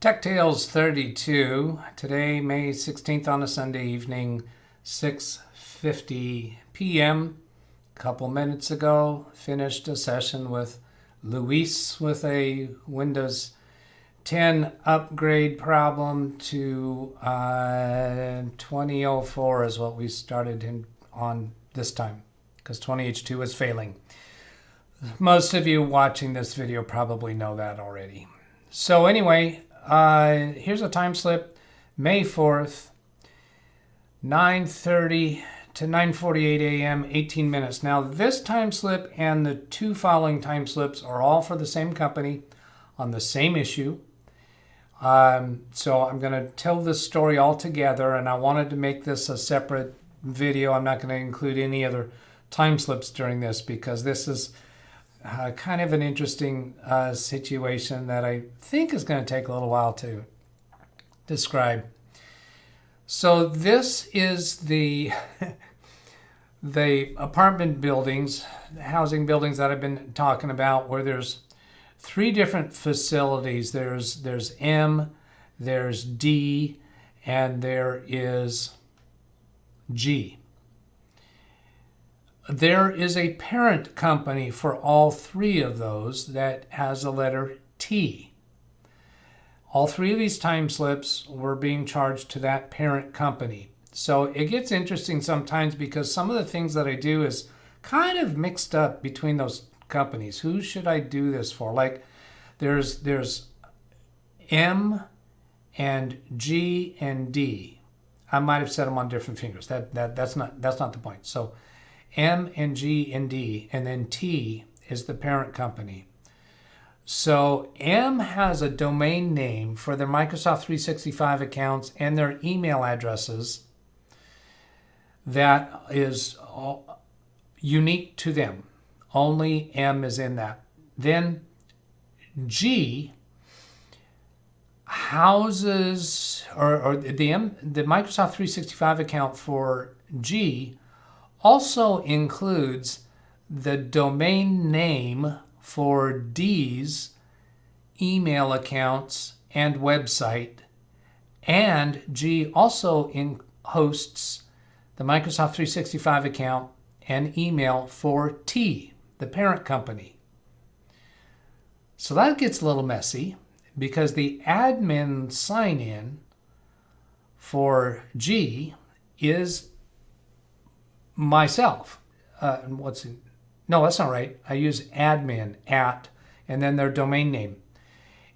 Tech Tales 32, today May 16th on a Sunday evening, 6:50 p.m. A couple minutes ago, finished a session with Luis with a Windows 10 upgrade problem to 2004 is what we started him on this time, because 20H2 was failing. Most of you watching this video probably know that already. So anyway, here's a time slip, May 4th, 9:30 to 9:48 a.m., 18 minutes. Now this time slip and the two following time slips are all for the same company on the same issue. So I'm going to tell this story all together, and I wanted to make this a separate video. I'm not going to include any other time slips during this because this is kind of an interesting situation that I think is going to take a little while to describe. So this is the apartment buildings, housing buildings that I've been talking about, where there's three different facilities. There's M, there's D, and there is G. There is a parent company for all three of those that has a letter T. All three of these time slips were being charged to that parent company. So it gets interesting sometimes because some of the things that I do is kind of mixed up between those companies. Who should I do this for? Like there's M and G and D. I might have said them on different fingers. That's not the point. So M and G and D, and then T is the parent company. So M has a domain name for their Microsoft 365 accounts and their email addresses that is unique to them. Only M is in that. Then G houses, or the Microsoft 365 account for G also includes the domain name for D's email accounts and website, and G also hosts the Microsoft 365 account and email for T, the parent company. So that gets a little messy because the admin sign-in for G is myself. No, that's not right. I use admin at and then their domain name.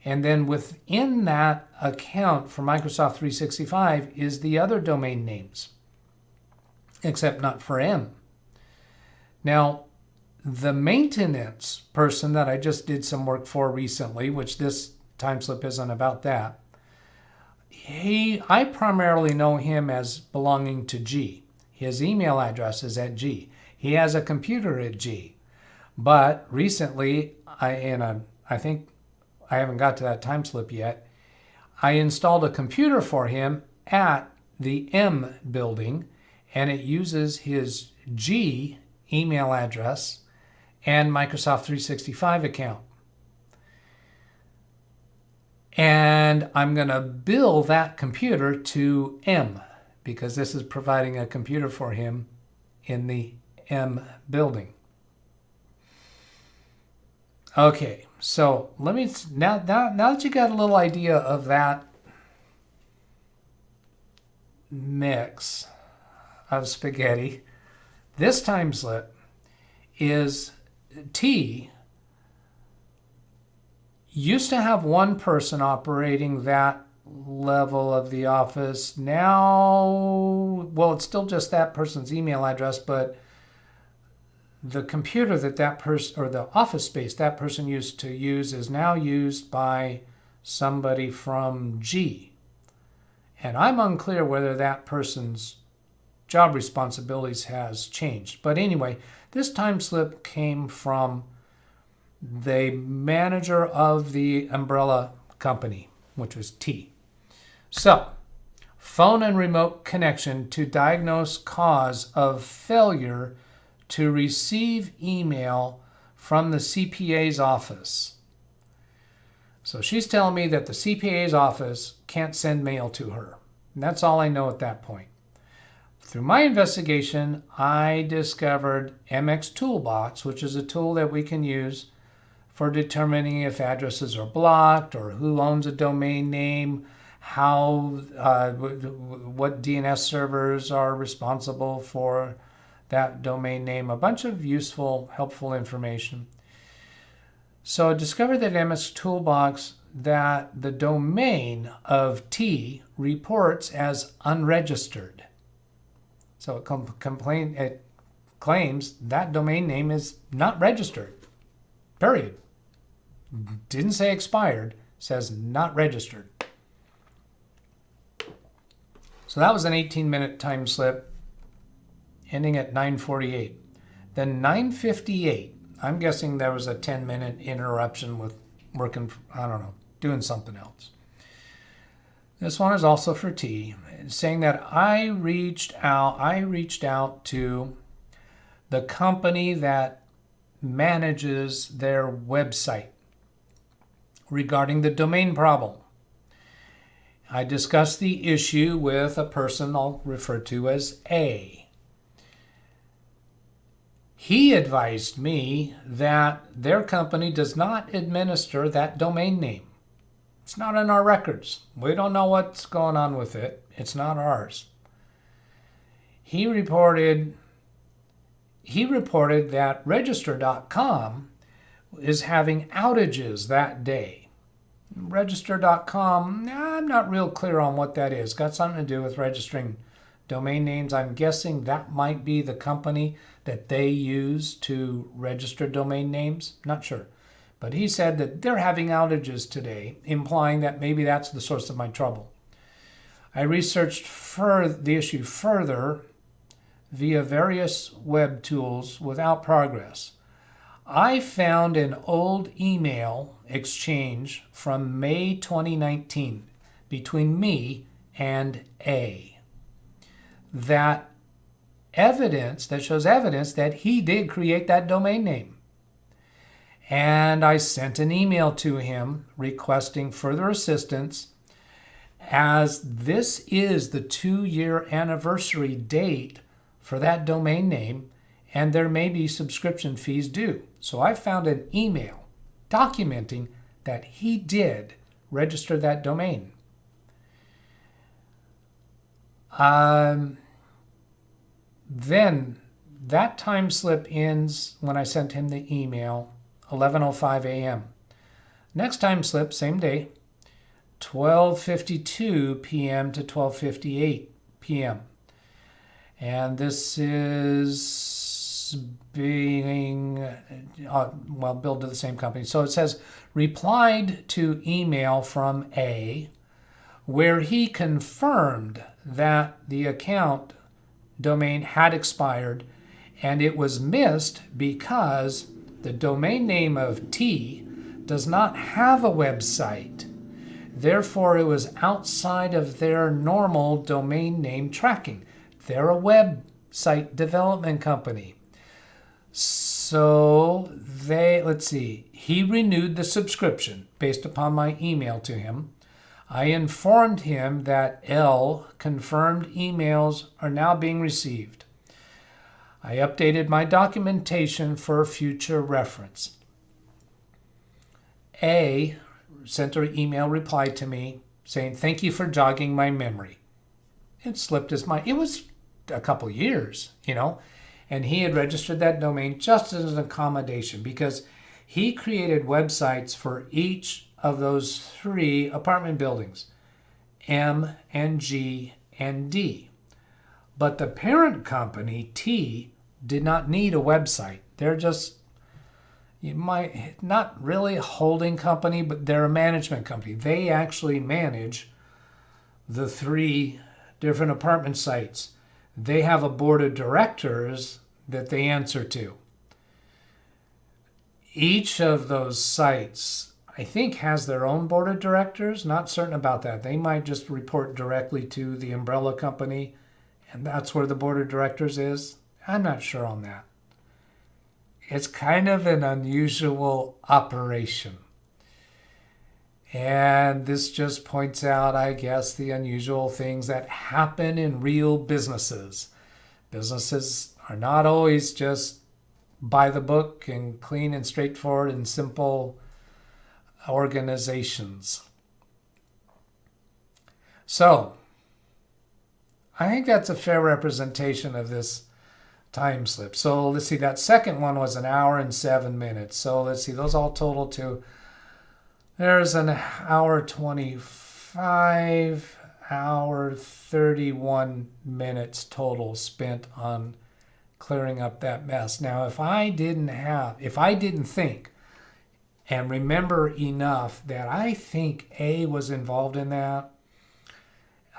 And then within that account for Microsoft 365 is the other domain names, except not for M. Now, the maintenance person that I just did some work for recently, which this time slip isn't about that, I primarily know him as belonging to G. His email address is at G. He has a computer at G. But recently, I think I haven't got to that time slip yet, I installed a computer for him at the M building, and it uses his G email address and Microsoft 365 account. And I'm going to bill that computer to M because this is providing a computer for him in the M building. Okay, so let me now that you got a little idea of that mix of spaghetti, this time slip is T used to have one person operating that level of the office. Now, well, it's still just that person's email address, but the computer that person, or the office space that person used to use, is now used by somebody from G. And I'm unclear whether that person's job responsibilities has changed. But anyway, this time slip came from the manager of the umbrella company, which was T. So, phone and remote connection to diagnose cause of failure to receive email from the CPA's office. So So she's telling me that the CPA's office can't send mail to her. And that's all I know at that point. Through my investigation, I discovered MX Toolbox, which is a tool that we can use for determining if addresses are blocked or who owns a domain name, what DNS servers are responsible for that domain name, a bunch of useful, helpful information. So I discovered that MX Toolbox that the domain of T reports as unregistered. So it claims that domain name is not registered. Period. Didn't say expired, says not registered. So that was an 18-minute time slip ending at 9:48. Then 9:58, I'm guessing there was a 10-minute interruption with working, I don't know, doing something else. This one is also for T, saying that I reached out to the company that manages their website regarding the domain problem. I discussed the issue with a person I'll refer to as A. He advised me that their company does not administer that domain name. It's not in our records. We don't know what's going on with it. It's not ours. He reported that Register.com is having outages that day. Register.com, I'm not real clear on what that is. Got something to do with registering domain names. I'm guessing that might be the company that they use to register domain names. Not sure. But he said that they're having outages today, implying that maybe that's the source of my trouble. I researched the issue further via various web tools without progress. I found an old email exchange from May 2019 between me and A that shows evidence that he did create that domain name. And I sent an email to him requesting further assistance, as this is the 2-year anniversary date for that domain name, and there may be subscription fees due. So I found an email documenting that he did register that domain. Then that time slip ends when I sent him the email, 11:05 a.m. Next time slip, same day, 12:52 p.m. to 12:58 p.m. And this is being, billed to the same company. So it says, replied to email from A, where he confirmed that the account domain had expired and it was missed because the domain name of T does not have a website. Therefore, it was outside of their normal domain name tracking. They're a website development company. So he renewed the subscription based upon my email to him. I informed him that L confirmed emails are now being received. I updated my documentation for future reference. A sent an email reply to me saying, "Thank you for jogging my memory." It slipped his mind. It was a couple years, and he had registered that domain just as an accommodation because he created websites for each of those 3 apartment buildings, M and G and D. But the parent company, T, did not need a website. They're just, not really a holding company, but they're a management company. They actually manage the 3 different apartment sites. They have a board of directors that they answer to. Each of those sites, I think, has their own board of directors. Not certain about that. They might just report directly to the umbrella company, and that's where the board of directors is. I'm not sure on that. It's kind of an unusual operation. And this just points out, I guess, the unusual things that happen in real businesses. Businesses are not always just by the book and clean and straightforward and simple organizations. So, I think that's a fair representation of this time slip. So let's see, that second one was 1 hour and 7 minutes. So let's see, those all total to, there's 1 hour 25, hour 31 minutes total spent on clearing up that mess. Now, if I didn't think and remember enough that I think A was involved in that,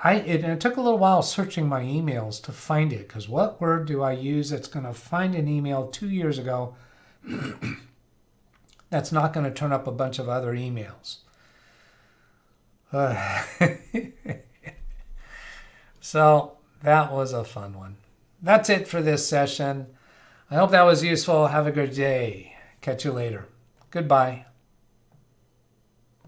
it took a little while searching my emails to find it, because what word do I use that's going to find an email 2 years ago that's not going to turn up a bunch of other emails? So that was a fun one. That's it for this session. I hope that was useful. Have a good day. Catch you later. Goodbye.